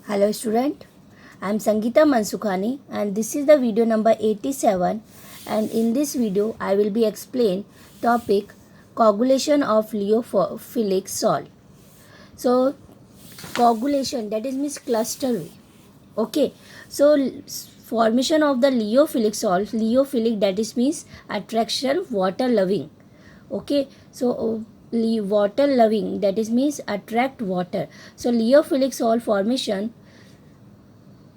Hello student, I am Sangeeta Mansukhani and this is the video number 87, and in this video I will be explain topic coagulation of lyophilic salt. So coagulation, that is means clustering. Okay, so formation of the lyophilic salt, lyophilic, that is means attraction, water loving. Okay, so water loving, that is means attract water. So lyophilic salt formation.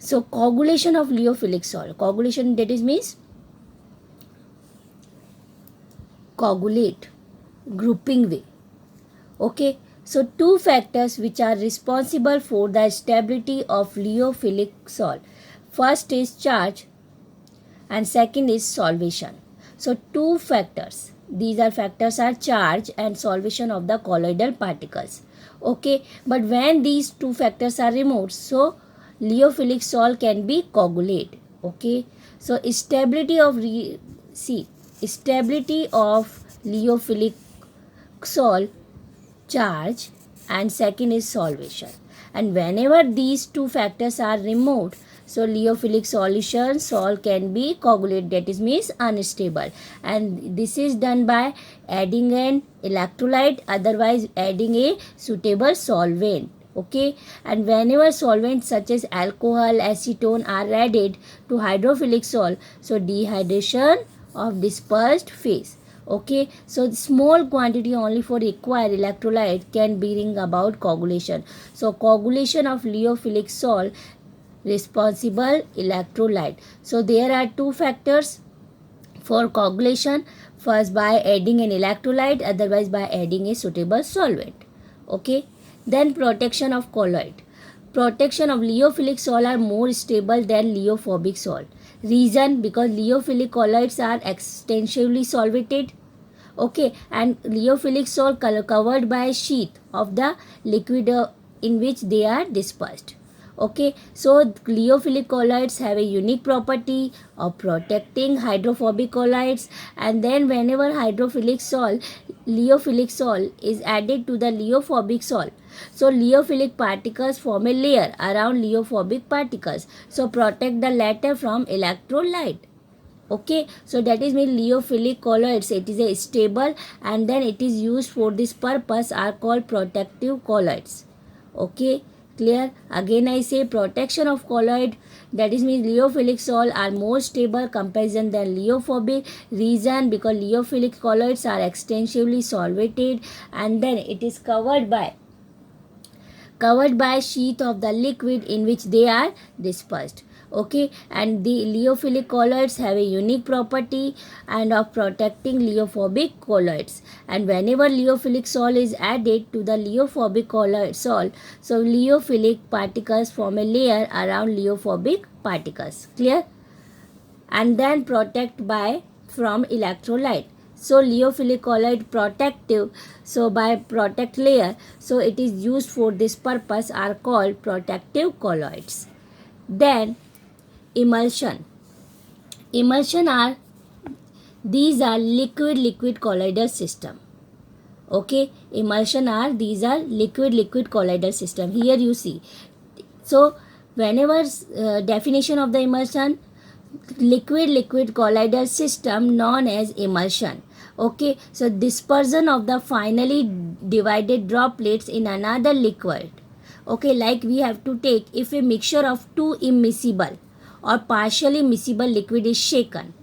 So coagulation of lyophilic salt, coagulation, that is means coagulate, grouping way. Okay, so two factors which are responsible for the stability of lyophilic salt. First is charge and second is solvation. So two factors, these are factors are charge and solvation of the colloidal particles. Okay, but when these two factors are removed, so lyophilic salt can be coagulated. Okay, so stability of stability of lyophilic salt, charge, and second is solvation. And whenever these two factors are removed, so lyophilic solution salt can be coagulated, that is means unstable, and this is done by adding an electrolyte, otherwise adding a suitable solvent. Okay, and whenever solvents such as alcohol, acetone are added to hydrophilic salt, so dehydration of dispersed phase. Okay, so small quantity only for required electrolyte can bring about coagulation. So coagulation of lyophilic salt, responsible electrolyte. So there are two factors for coagulation, first by adding an electrolyte, otherwise by adding a suitable solvent. Okay, then protection of colloid. Protection of lyophilic salt are more stable than lyophobic salt. Reason, because lyophilic colloids are extensively solvated. Okay, and lyophilic salt covered by a sheath of the liquid in which they are dispersed. Okay, so lyophilic colloids have a unique property of protecting hydrophobic colloids, and then whenever lyophilic salt is added to the lyophobic salt, so lyophilic particles form a layer around lyophobic particles, so protect the latter from electrolyte. Okay, so that is mean lyophilic colloids, it is a stable, and then it is used for this purpose are called protective colloids. Okay, clear? Again I say protection of colloid, that is means lyophilic salt are more stable comparison than lyophobic. Reason, because lyophilic colloids are extensively solvated, and then it is covered by sheath of the liquid in which they are dispersed. Okay, and the lyophilic colloids have a unique property and of protecting lyophobic colloids, and whenever lyophilic salt is added to the lyophobic colloid salt, so lyophilic particles form a layer around lyophobic particles. Clear? And then protect by from electrolyte. So lyophilic colloid protective, so by protect layer, so it is used for this purpose are called protective colloids. Then emulsion. Emulsion are, these are liquid colloidal system. Okay, emulsion are, these are liquid colloidal system. Here you see, so whenever definition of the emulsion, liquid colloidal system known as emulsion. Okay, so dispersion of the finally divided droplets in another liquid. Okay, like we have to take, if a mixture of two immiscible or partially miscible liquid is shaken,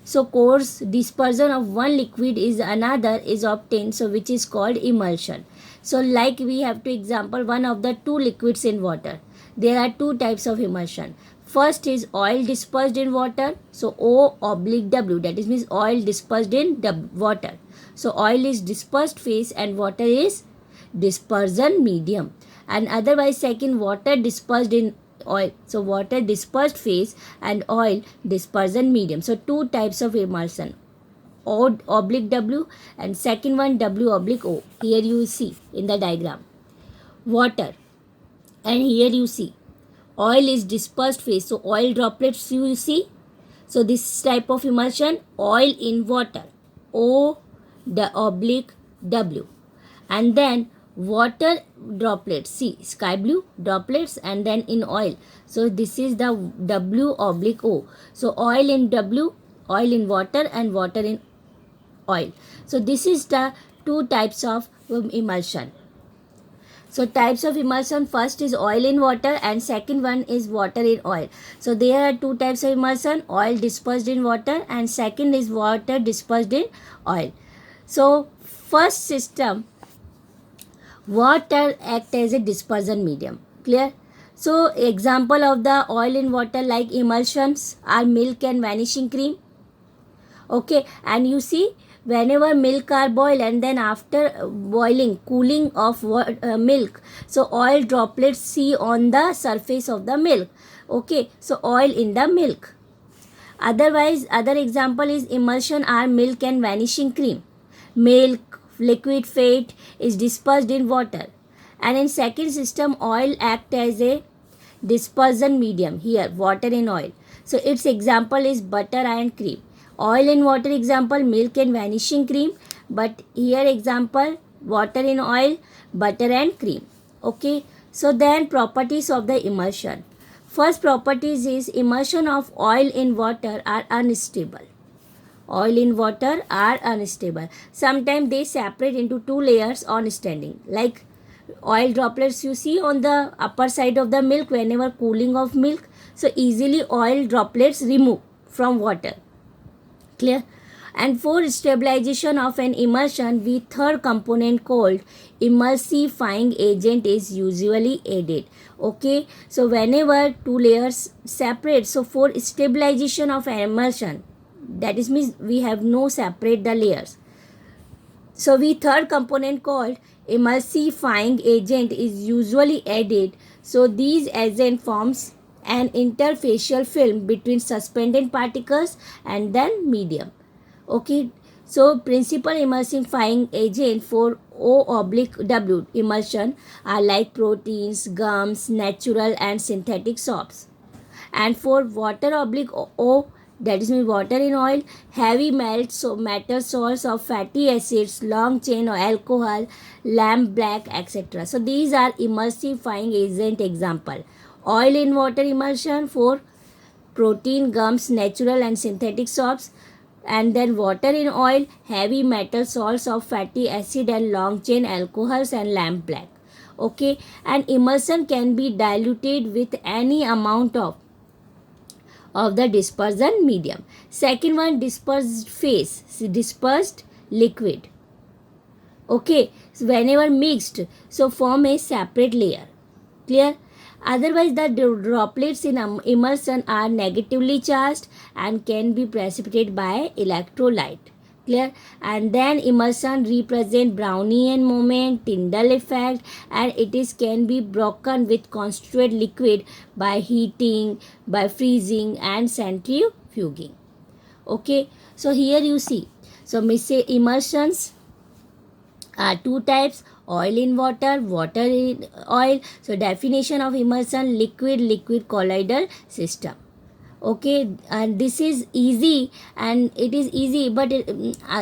so coarse dispersion of one liquid is another is obtained, so which is called emulsion. So like we have to example one of the two liquids in water. There are two types of emulsion. First is oil dispersed in water, so O/W, that is means oil dispersed in water. So oil is dispersed phase and water is dispersion medium, and otherwise second, water dispersed in oil, so water dispersed phase and oil dispersion medium. So two types of emulsion, O/W and second one W/O. Here you see in the diagram water, and here you see oil is dispersed phase, so oil droplets you see. So this type of emulsion, oil in water, O/W, and then water droplets, see, sky blue droplets, and then in oil, so this is the W oblique O. So oil in W, oil in water, and water in oil. So this is the two types of emulsion. So types of emulsion, first is oil in water and second one is water in oil. So there are two types of emulsion, oil dispersed in water and second is water dispersed in oil. So first system, water act as a dispersion medium. Clear? So example of the oil in water like emulsions are milk and vanishing cream. Okay, and you see, whenever milk are boiled and then after boiling, cooling of milk, so oil droplets see on the surface of the milk. Okay, so oil in the milk. Otherwise, other example is emulsion are milk and vanishing cream. Milk, liquid fat is dispersed in water. And in second system, oil act as a dispersion medium. Here, water in oil. So its example is butter and cream. Oil in water example, milk and vanishing cream. But here example, water in oil, butter and cream. Okay. So then properties of the emulsion. First properties is emulsion of oil in water are unstable. Oil in water are unstable. Sometimes they separate into two layers on standing. Like oil droplets you see on the upper side of the milk whenever cooling of milk. So easily oil droplets remove from water. Clear? And for stabilization of an emulsion, the third component called emulsifying agent is usually added. Okay, so whenever two layers separate, so for stabilization of an emulsion, that is means we have no separate the layers. So the third component called emulsifying agent is usually added. So these agent forms an interfacial film between suspended particles and then medium. Okay, so principal emulsifying agent for O/W emulsion are like proteins, gums, natural and synthetic soaps. And for water/O, that is mean water in oil, heavy metal salts of fatty acids, long chain or alcohol, lamp black, etc. So these are emulsifying agent example. Oil in water emulsion for protein, gums, natural and synthetic soaps, and then water in oil, heavy metal salts of fatty acid and long chain alcohols and lamp black. Okay, and emulsion can be diluted with any amount of the dispersion medium. Second one, dispersed phase, dispersed liquid. Okay, so whenever mixed, so form a separate layer. Clear? Otherwise, the droplets in emulsion are negatively charged and can be precipitated by electrolyte. Clear? And then emulsion represent Brownian moment, Tyndall effect, and it is can be broken with concentrated liquid by heating, by freezing and centrifuging. Okay, so here you see, so we say emulsions are two types, oil in water, water in oil. So definition of emulsion, liquid colloidal system. Okay, and this is easy, and it is easy, but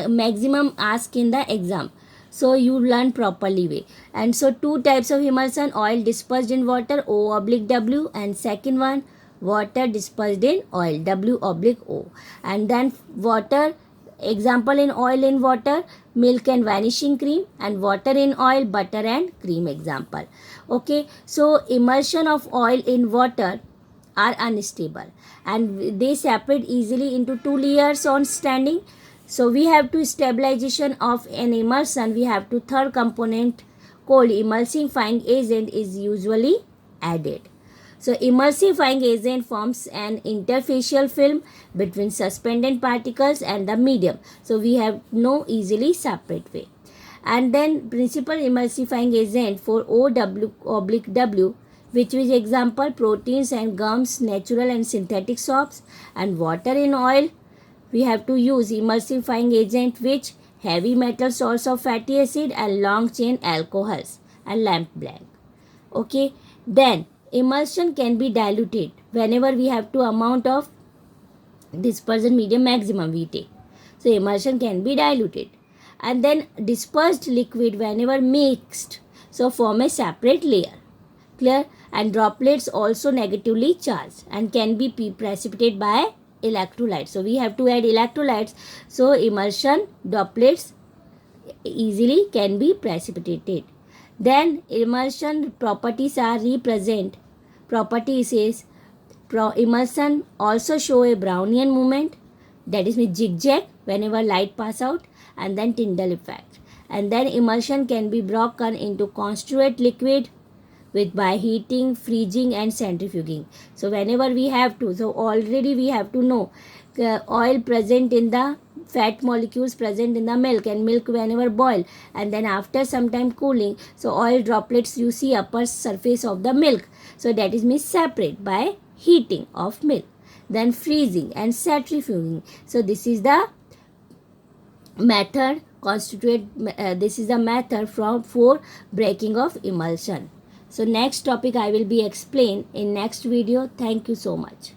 maximum ask in the exam, so you learn properly way. And so two types of emulsion, oil dispersed in water, O/W, and second one water dispersed in oil, W/O. And then water example in oil in water, milk and vanishing cream, and water in oil, butter and cream example. Okay, so emulsion of oil in water are unstable and they separate easily into two layers on standing. So we have to stabilization of an emulsion, we have to third component called emulsifying agent is usually added. So emulsifying agent forms an interfacial film between suspended particles and the medium. So we have no easily separate way. And then principal emulsifying agent for O/W, which is example proteins and gums, natural and synthetic soaps, and water in oil. We have to use emulsifying agent which heavy metal salts of fatty acid and long chain alcohols and lamp black. Okay, then emulsion can be diluted whenever we have to amount of dispersion medium maximum we take. So emulsion can be diluted. And then dispersed liquid whenever mixed so form a separate layer. Clear? And droplets also negatively charged and can be precipitated by electrolytes. So we have to add electrolytes, so emulsion droplets easily can be precipitated. Then emulsion properties are represent. Property says emulsion also show a Brownian movement, that is with zigzag whenever light pass out, and then Tyndall effect. And then emulsion can be broken into concentrate liquid with by heating, freezing and centrifuging. So whenever we have to, so already we have to know oil present in the fat molecules present in the milk, and milk whenever boil, and then after some time cooling, so oil droplets you see upper surface of the milk, so that is means separate by heating of milk, then freezing and centrifuging. So this is the method this is the method for breaking of emulsion. So next topic I will be explain in next video. Thank you so much.